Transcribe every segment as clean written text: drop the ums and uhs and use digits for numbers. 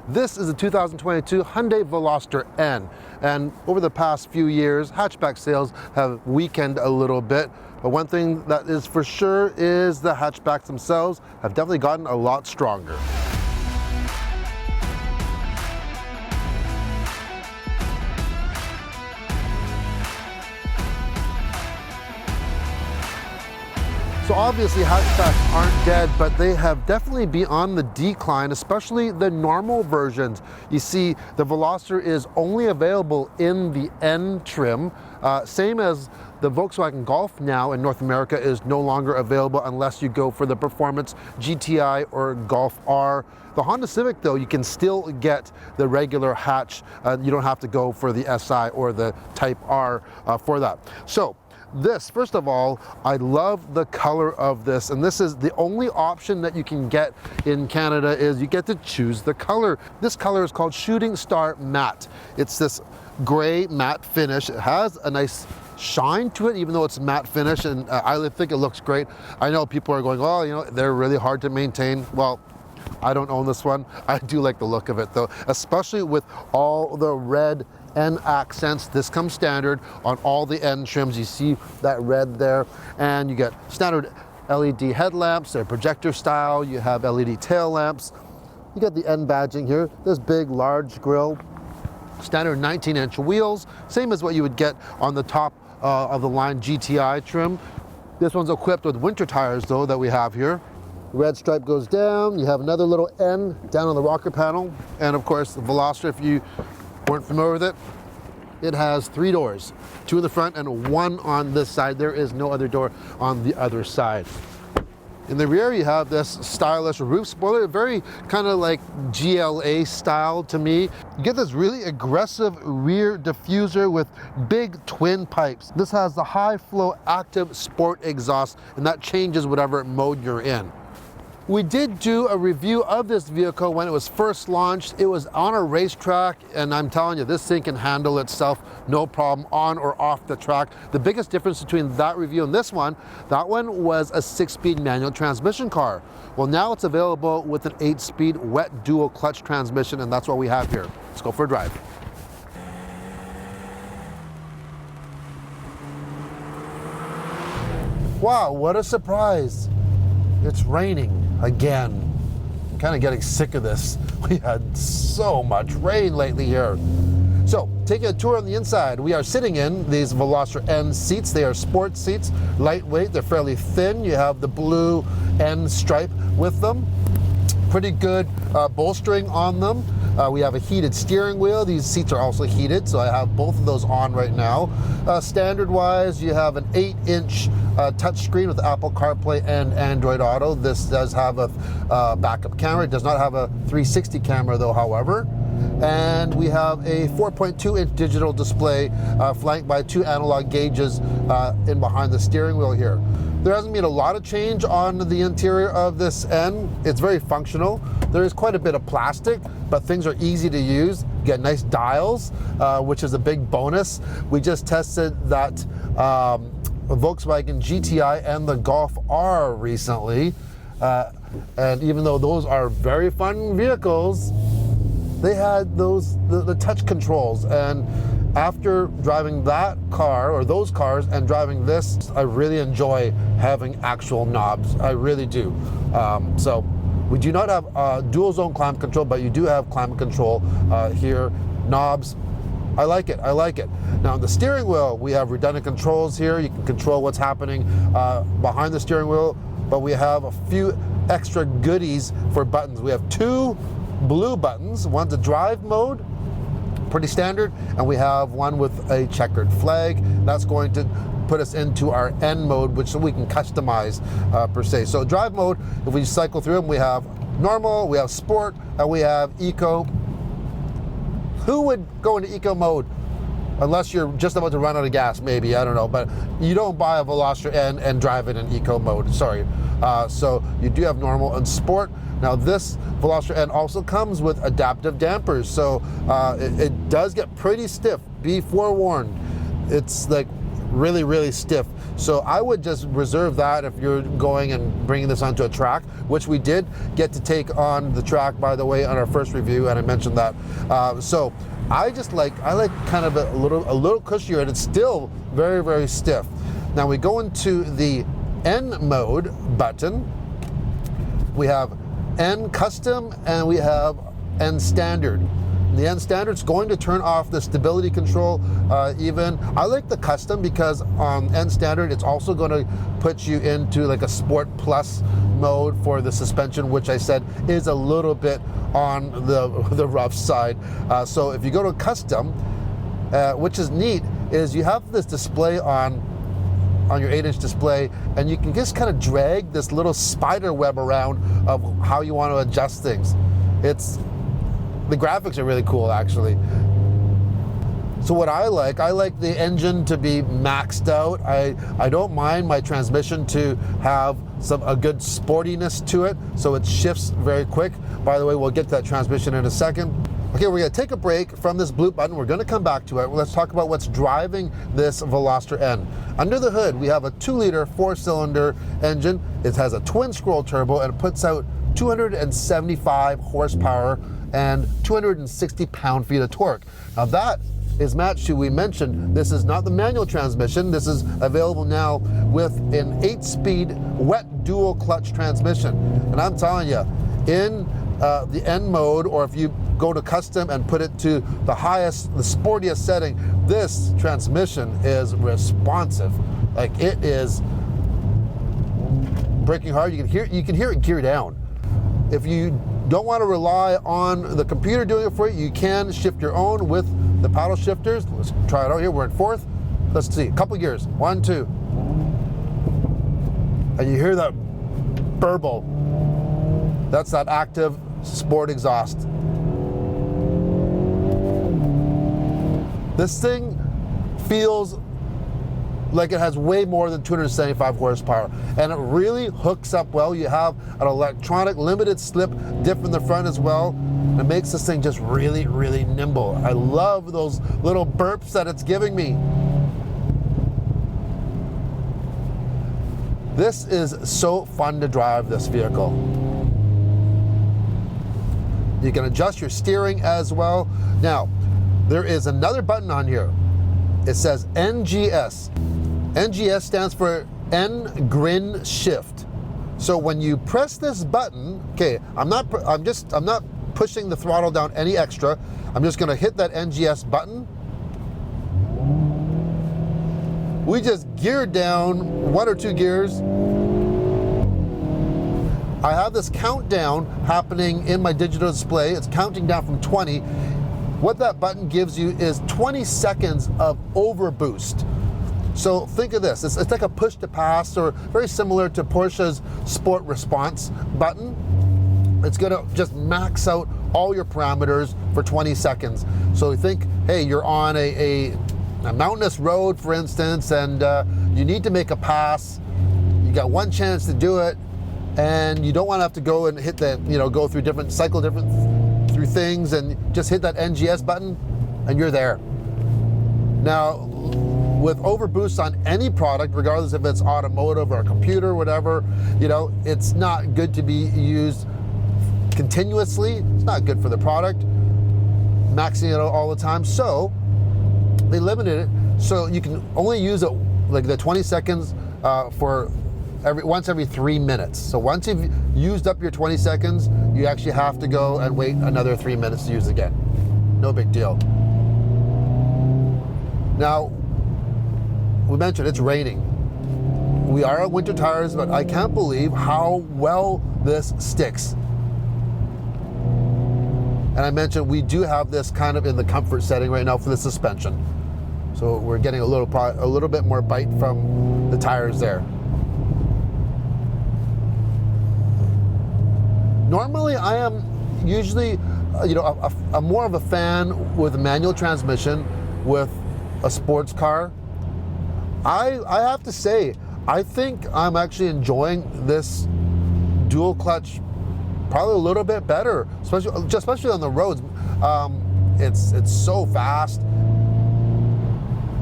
This is a 2022 Hyundai Veloster N, and over the past few years, hatchback sales have weakened a little bit, but one thing that is for sure is the hatchbacks themselves have definitely gotten a lot stronger. So obviously hatchbacks aren't dead, but they have definitely been on the decline, especially the normal versions. You see, the Veloster is only available in the N trim, same as the Volkswagen Golf now in North America is no longer available unless you go for the Performance GTI or Golf R. The Honda Civic though, you can still get the regular hatch. You don't have to go for the SI or the Type R for that. So, this, first of all, I love the color of this, and this is the only option that you can get in Canada is you get to choose the color. This color is called Shooting Star Matte. It's this gray matte finish. It has a nice shine to it, even though it's matte finish, and I think it looks great. I know people are going, oh, you know, they're really hard to maintain. Well, I don't own this one. I do like the look of it though, especially with all the red N accents. This comes standard on all the N trims. You see that red there, and you get standard LED headlamps. They're projector style. You have LED tail lamps. You get the N badging here. This big, large grille. Standard 19-inch wheels, same as what you would get on the top of the line GTI trim. This one's equipped with winter tires though that we have here. Red stripe goes down. You have another little N down on the rocker panel. And of course, the Veloster, if you weren't familiar with it, it has 3 doors, 2 in the front and 1 on this side. There is no other door on the other side. In the rear, you have this stylish roof spoiler, very kind of like GLA style to me. You get this really aggressive rear diffuser with big twin pipes. This has the high flow active sport exhaust, and that changes whatever mode you're in. We did do a review of this vehicle when it was first launched. It was on a racetrack, and I'm telling you, this thing can handle itself no problem on or off the track. The biggest difference between that review and this one, that one was a 6-speed manual transmission car. Well, now it's available with an 8-speed wet dual clutch transmission, and that's what we have here. Let's go for a drive. Wow, what a surprise. It's raining again. I'm kind of getting sick of this. We had so much rain lately here. So, taking a tour on the inside, we are sitting in these Veloster N seats. They are sport seats, lightweight, they're fairly thin. You have the blue N stripe with them. Pretty good bolstering on them. We have a heated steering wheel. These seats are also heated, so I have both of those on right now. Standard-wise, you have an 8-inch touchscreen with Apple CarPlay and Android Auto. This does have a backup camera. It does not have a 360 camera though, however. And we have a 4.2-inch digital display flanked by 2 analog gauges in behind the steering wheel here. There hasn't been a lot of change on the interior of this N. It's very functional. There is quite a bit of plastic, but things are easy to use. You get nice dials, which is a big bonus. We just tested that Volkswagen GTI and the Golf R recently. And even though those are very fun vehicles, they had the touch controls, and after driving that car or those cars and driving this, I really enjoy having actual knobs. I really do. So we do not have dual zone climate control, but you do have climate control here. Knobs, I like it. I like it. Now on the steering wheel, we have redundant controls here. You can control what's happening behind the steering wheel, but we have a few extra goodies for buttons. We have 2 blue buttons. One's a drive mode, pretty standard, and we have one with a checkered flag. That's going to put us into our N mode, which we can customize per se. So drive mode, if we cycle through them, we have normal, we have sport, and we have eco. Who would go into eco mode? Unless you're just about to run out of gas, maybe, I don't know, but you don't buy a Veloster N and drive it in eco mode, sorry. So you do have normal and sport. Now this Veloster N also comes with adaptive dampers, so it does get pretty stiff. Be forewarned. It's like really, really stiff. So I would just reserve that if you're going and bringing this onto a track, which we did get to take on the track, by the way, on our first review, and I mentioned that. So I like kind of a little cushier, and it's still very, very stiff. Now we go into the N mode button. We have N Custom and we have N Standard. The N Standard is going to turn off the stability control even. I like the Custom because on N Standard it's also going to put you into like a Sport Plus mode for the suspension, which I said is a little bit on the rough side. So if you go to Custom, which is neat, is you have this display on your 8-inch display, and you can just kind of drag this little spider web around of how you want to adjust things. The graphics are really cool, actually. So what I like the engine to be maxed out. I don't mind my transmission to have a good sportiness to it, so it shifts very quick. By the way, we'll get to that transmission in a second. Okay, we're going to take a break from this blue button. We're going to come back to it. Let's talk about what's driving this Veloster N. Under the hood, we have a 2-liter 4-cylinder engine. It has a twin-scroll turbo, and it puts out 275 horsepower and 260 pound-feet of torque. Now that is matched to, we mentioned, this is not the manual transmission. This is available now with an 8-speed wet dual clutch transmission. And I'm telling you, in the N mode, or if you go to Custom and put it to the highest, the sportiest setting, this transmission is responsive. Like, it is braking hard. You can hear it gear down. If you don't want to rely on the computer doing it for you, you can shift your own with the paddle shifters. Let's try it out here. We're in 4th. Let's see, a couple gears, 1, 2. And you hear that burble. That's that active sport exhaust. This thing feels like it has way more than 275 horsepower, and it really hooks up well. You have an electronic limited slip diff in the front as well. It makes this thing just really, really nimble. I love those little burps that it's giving me. This is so fun to drive, this vehicle. You can adjust your steering as well. Now, there is another button on here. It says NGS. NGS stands for N Grin Shift. So when you press this button, okay, I'm not pushing the throttle down any extra. I'm just going to hit that NGS button. We just geared down 1 or 2 gears. I have this countdown happening in my digital display. It's counting down from 20. What that button gives you is 20 seconds of overboost. So think of this, it's like a push to pass, or very similar to Porsche's Sport Response button. It's gonna just max out all your parameters for 20 seconds. So think, hey, you're on a mountainous road, for instance, and you need to make a pass. You got one chance to do it, and you don't want to have to go and hit that, go through through things, and just hit that NGS button, and you're there. Now, with overboost on any product, regardless if it's automotive or a computer, whatever, it's not good to be used continuously. It's not good for the product, maxing it out all the time. So they limited it, so you can only use it like the 20 seconds for once every 3 minutes. So once you've used up your 20 seconds, you actually have to go and wait another 3 minutes to use it again. No big deal. Now, we mentioned it's raining. We are on winter tires, but I can't believe how well this sticks. And I mentioned we do have this kind of in the comfort setting right now for the suspension. So we're getting a little bit more bite from the tires there. Normally, I am usually, a more of a fan with a manual transmission with a sports car. I have to say, I think I'm actually enjoying this dual clutch probably a little bit better, especially on the roads. It's so fast.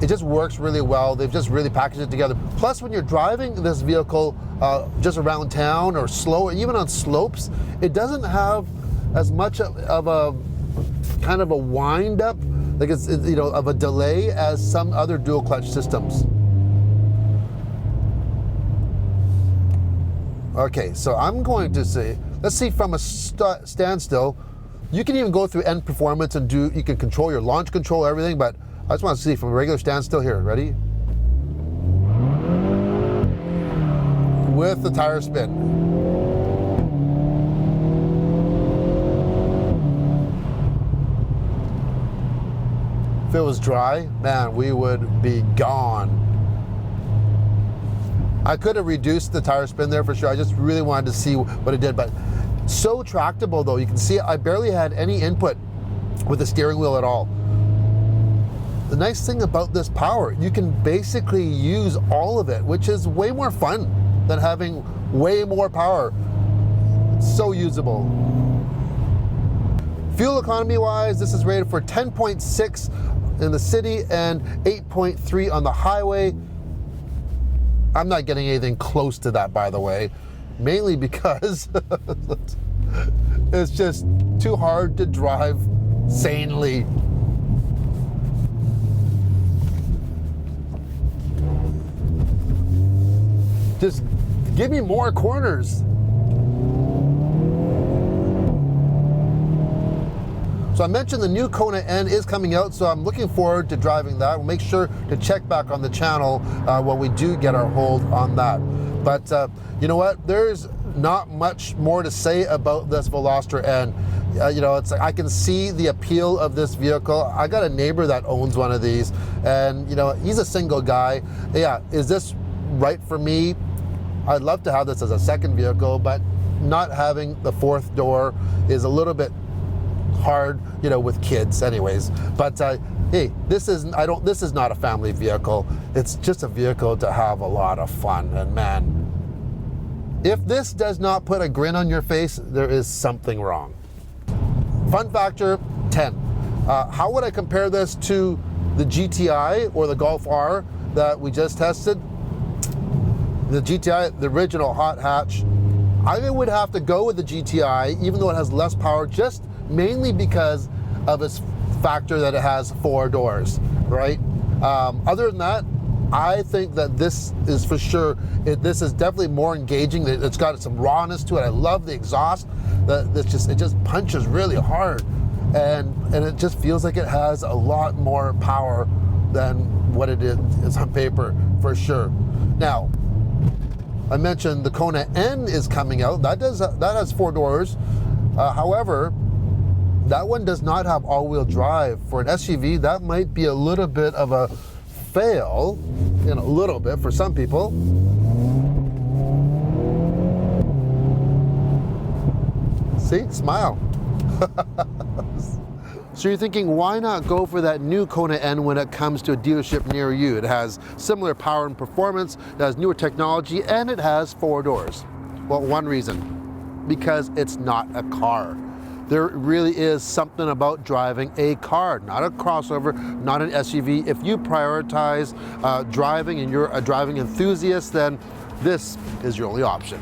It just works really well. They've just really packaged it together. Plus, when you're driving this vehicle just around town or slow, even on slopes, it doesn't have as much of a kind of a wind up, like it's, you know, of a delay as some other dual clutch systems. Okay, so I'm going to say, let's see from a standstill. You can even go through N performance and you can control your launch control, everything, but I just want to see from a regular standstill here. Ready? With the tire spin. If it was dry, man, we would be gone. I could have reduced the tire spin there for sure. I just really wanted to see what it did, but so tractable though. You can see I barely had any input with the steering wheel at all. The nice thing about this power, you can basically use all of it, which is way more fun than having way more power. It's so usable. Fuel economy wise, this is rated for 10.6 in the city and 8.3 on the highway. I'm not getting anything close to that, by the way, mainly because it's just too hard to drive sanely. Just give me more corners. So I mentioned the new Kona N is coming out, so I'm looking forward to driving that. We'll make sure to check back on the channel when we do get our hold on that. But you know what? There's not much more to say about this Veloster N. You know, it's like I can see the appeal of this vehicle. I got a neighbor that owns one of these, and you know, he's a single guy. Yeah, is this right for me? I'd love to have this as a second vehicle, but not having the fourth door is a little bit hard, you know, with kids anyways. But hey, this is not a family vehicle. It's just a vehicle to have a lot of fun. And man, if this does not put a grin on your face, there is something wrong. Fun factor 10. How would I compare this to the GTI or the Golf R that we just tested? The GTI, the original hot hatch, I would have to go with the GTI, even though it has less power, just mainly because of its factor that it has 4 doors, right? Other than that, I think that this is for sure, this is definitely more engaging. It's got some rawness to it. I love the exhaust. It just punches really hard, and it just feels like it has a lot more power than what it is on paper, for sure. Now, I mentioned the Kona N is coming out. That has 4 doors. However, that one does not have all-wheel drive. For an SUV, that might be a little bit of a fail, you know, a little bit for some people. See, smile. So you're thinking, why not go for that new Kona N when it comes to a dealership near you? It has similar power and performance, it has newer technology, and it has 4 doors. Well, one reason, because it's not a car. There really is something about driving a car, not a crossover, not an SUV. If you prioritize driving and you're a driving enthusiast, then this is your only option.